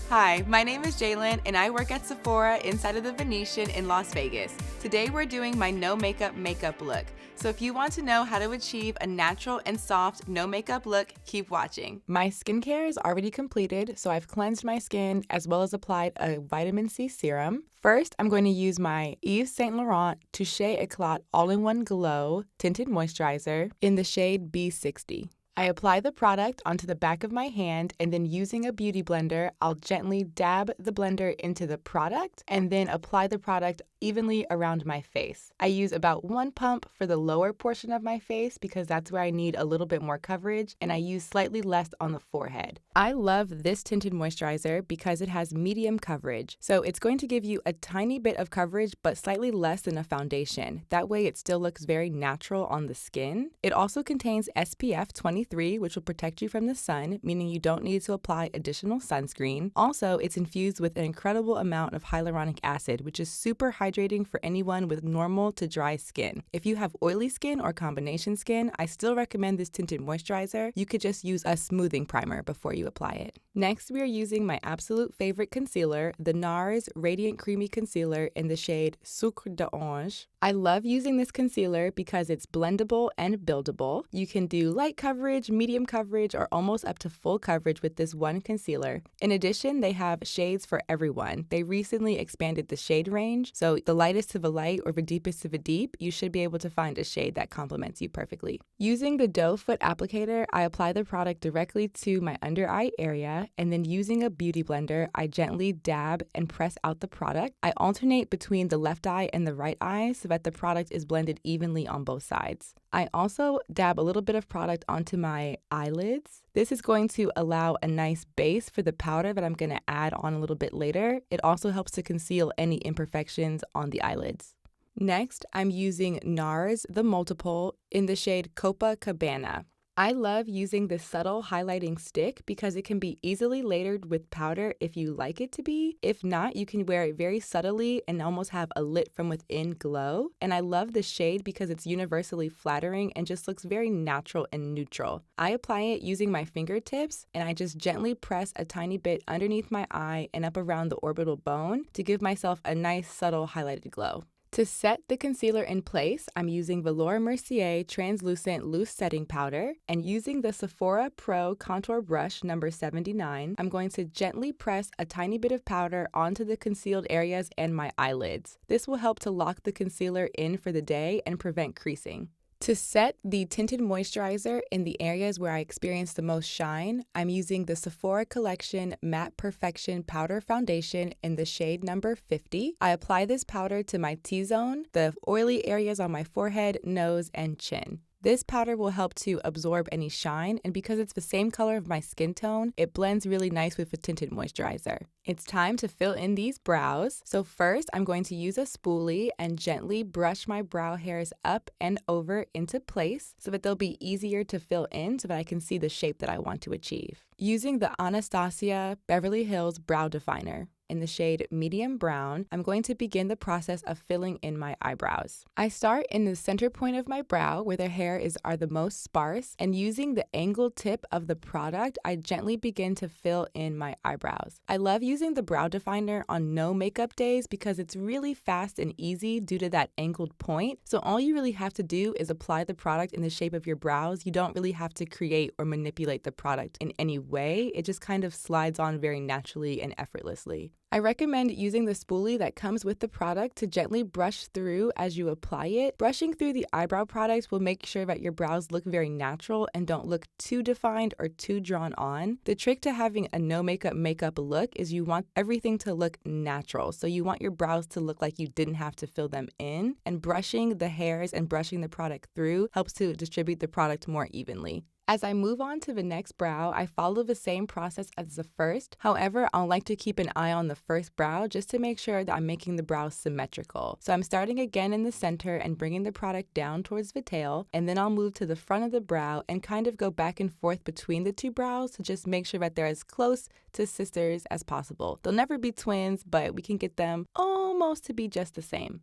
Hi, my name is Jaylynn and I work at Sephora inside of the Venetian in Las Vegas. Today we're doing my no makeup look. So if you want to know how to achieve a natural and soft no makeup look, keep watching. My skincare is already completed, so I've cleansed my skin as well as applied a vitamin C serum. First, I'm going to use my Yves Saint Laurent Touche Eclat All-in-One Glow Tinted Moisturizer in the shade B60. I apply the product onto the back of my hand, and then using a beauty blender, I'll gently dab the blender into the product and then apply the product evenly around my face. I use about 1 pump for the lower portion of my face because that's where I need a little bit more coverage, and I use slightly less on the forehead. I love this tinted moisturizer because it has medium coverage, so it's going to give you a tiny bit of coverage but slightly less than a foundation. That way it still looks very natural on the skin. It also contains SPF 23, which will protect you from the sun, meaning you don't need to apply additional sunscreen. Also, it's infused with an incredible amount of hyaluronic acid, which is super hydrating for anyone with normal to dry skin. If you have oily skin or combination skin, I still recommend this tinted moisturizer. You could just use a smoothing primer before you apply it. Next, we are using my absolute favorite concealer, the NARS Radiant Creamy Concealer in the shade Sucre d'Orange. I love using this concealer because it's blendable and buildable. You can do light coverage, medium coverage, or almost up to full coverage with this one concealer. In addition, they have shades for everyone. They recently expanded the shade range, so the lightest of a light or the deepest of a deep, you should be able to find a shade that complements you perfectly. Using the doe foot applicator, I apply the product directly to my under eye area, and then using a beauty blender, I gently dab and press out the product. I alternate between the left eye and the right eye so that the product is blended evenly on both sides. I also dab a little bit of product onto my eyelids. This is going to allow a nice base for the powder that I'm going to add on a little bit later. It also helps to conceal any imperfections on the eyelids. Next, I'm using NARS The Multiple in the shade Copacabana. I love using this subtle highlighting stick because it can be easily layered with powder if you like it to be. If not, you can wear it very subtly and almost have a lit from within glow. And I love the shade because it's universally flattering and just looks very natural and neutral. I apply it using my fingertips, and I just gently press a tiny bit underneath my eye and up around the orbital bone to give myself a nice subtle highlighted glow. To set the concealer in place, I'm using Velour Mercier Translucent Loose Setting Powder, and using the Sephora Pro Contour Brush number 79, I'm going to gently press a tiny bit of powder onto the concealed areas and my eyelids. This will help to lock the concealer in for the day and prevent creasing. To set the tinted moisturizer in the areas where I experience the most shine, I'm using the Sephora Collection Matte Perfection Powder Foundation in the shade number 50. I apply this powder to my T-zone, the oily areas on my forehead, nose, and chin. This powder will help to absorb any shine, and because it's the same color of my skin tone, it blends really nice with the tinted moisturizer. It's time to fill in these brows. So first, I'm going to use a spoolie and gently brush my brow hairs up and over into place so that they'll be easier to fill in so that I can see the shape that I want to achieve. Using the Anastasia Beverly Hills Brow Definer in the shade medium brown, I'm going to begin the process of filling in my eyebrows. I start in the center point of my brow where the hairs are the most sparse, and using the angled tip of the product, I gently begin to fill in my eyebrows. I love using the brow definer on no makeup days because it's really fast and easy due to that angled point. So all you really have to do is apply the product in the shape of your brows. You don't really have to create or manipulate the product in any way. It just kind of slides on very naturally and effortlessly. I recommend using the spoolie that comes with the product to gently brush through as you apply it. Brushing through the eyebrow products will make sure that your brows look very natural and don't look too defined or too drawn on. The trick to having a no makeup look is you want everything to look natural. So you want your brows to look like you didn't have to fill them in, and brushing the hairs and brushing the product through helps to distribute the product more evenly. As I move on to the next brow, I follow the same process as the first. However, I like to keep an eye on the first brow just to make sure that I'm making the brows symmetrical. So I'm starting again in the center and bringing the product down towards the tail, and then I'll move to the front of the brow and kind of go back and forth between the two brows to just make sure that they're as close to sisters as possible. They'll never be twins, but we can get them almost to be just the same.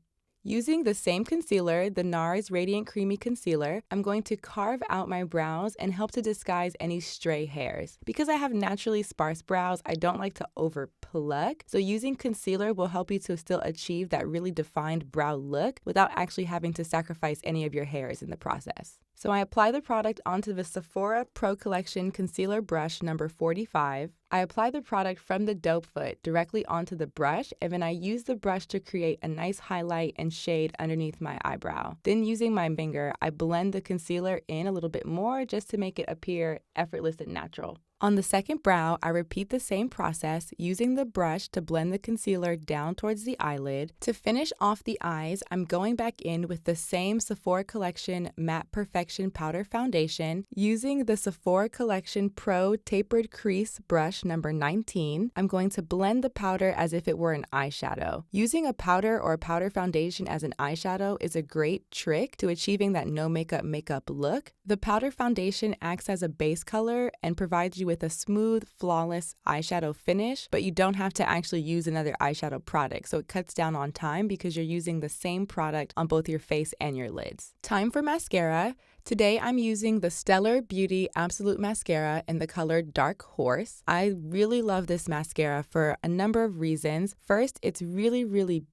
Using the same concealer, the NARS Radiant Creamy Concealer, I'm going to carve out my brows and help to disguise any stray hairs. Because I have naturally sparse brows, I don't like to over pluck, so using concealer will help you to still achieve that really defined brow look without actually having to sacrifice any of your hairs in the process. So I apply the product onto the Sephora Pro Collection Concealer Brush number 45. I apply the product from the doe foot directly onto the brush, and then I use the brush to create a nice highlight and shade underneath my eyebrow. Then using my finger, I blend the concealer in a little bit more just to make it appear effortless and natural. On the second brow, I repeat the same process, using the brush to blend the concealer down towards the eyelid. To finish off the eyes, I'm going back in with the same Sephora Collection Matte Perfection Powder Foundation. Using the Sephora Collection Pro Tapered Crease Brush number 19, I'm going to blend the powder as if it were an eyeshadow. Using a powder or a powder foundation as an eyeshadow is a great trick to achieving that no makeup look. The powder foundation acts as a base color and provides you with a smooth, flawless eyeshadow finish, but you don't have to actually use another eyeshadow product, so it cuts down on time because you're using the same product on both your face and your lids. Time for mascara. Today I'm using the Stellar Beauty Absolute Mascara in the color Dark Horse. I really love this mascara for a number of reasons. First, it's really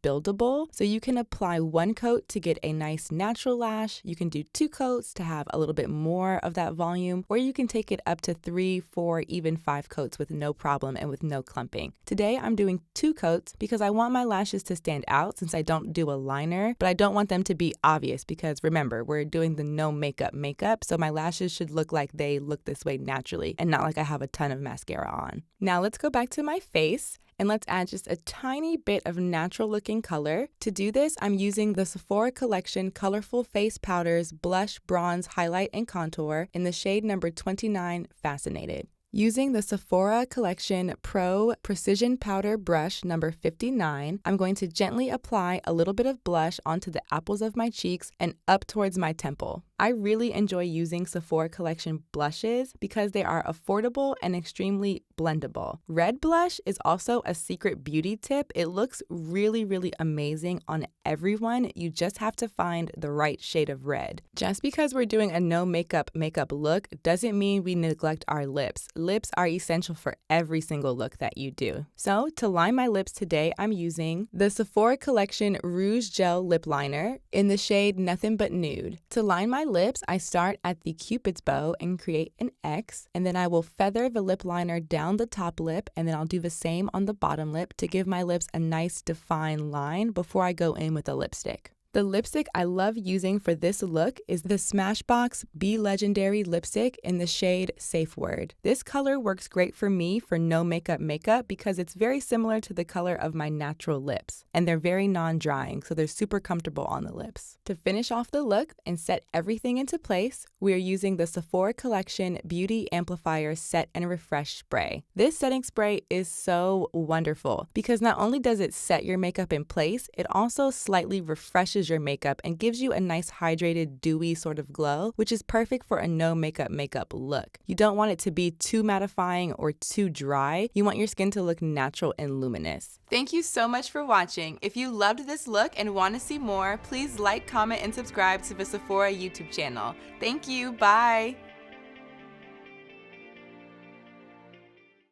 buildable, so you can apply one coat to get a nice natural lash. You can do 2 coats to have a little bit more of that volume, or you can take it up to 3, 4, even 5 coats with no problem and with no clumping. Today I'm doing 2 coats because I want my lashes to stand out since I don't do a liner, but I don't want them to be obvious because remember, we're doing the no makeup, so my lashes should look like they look this way naturally and not like I have a ton of mascara on. Now let's go back to my face and let's add just a tiny bit of natural looking color. To do this, I'm using the Sephora Collection Colorful Face Powders Blush, Bronze, Highlight, and Contour in the shade number 29, Fascinated. Using the Sephora Collection Pro Precision Powder Brush number 59, I'm going to gently apply a little bit of blush onto the apples of my cheeks and up towards my temple. I really enjoy using Sephora Collection blushes because they are affordable and extremely blendable. Red blush is also a secret beauty tip. It looks really amazing on everyone. You just have to find the right shade of red. Just because we're doing a no makeup look doesn't mean we neglect our lips. Lips are essential for every single look that you do. So to line my lips today, I'm using the Sephora Collection Rouge Gel Lip Liner in the shade Nothing But Nude. To line my lips, I start at the Cupid's bow and create an X, and then I will feather the lip liner down the top lip, and then I'll do the same on the bottom lip to give my lips a nice defined line before I go in with a lipstick. The lipstick I love using for this look is the Smashbox Be Legendary lipstick in the shade Safe Word. This color works great for me for no makeup because it's very similar to the color of my natural lips, and they're very non-drying, so they're super comfortable on the lips. To finish off the look and set everything into place, we are using the Sephora Collection Beauty Amplifier Set and Refresh Spray. This setting spray is so wonderful because not only does it set your makeup in place, it also slightly refreshes your makeup and gives you a nice hydrated, dewy sort of glow, which is perfect for a no makeup look. You don't want it to be too mattifying or too dry. You want your skin to look natural and luminous. Thank you so much for watching. If you loved this look and want to see more, please like, comment, and subscribe to the Sephora YouTube channel. Thank you. Bye.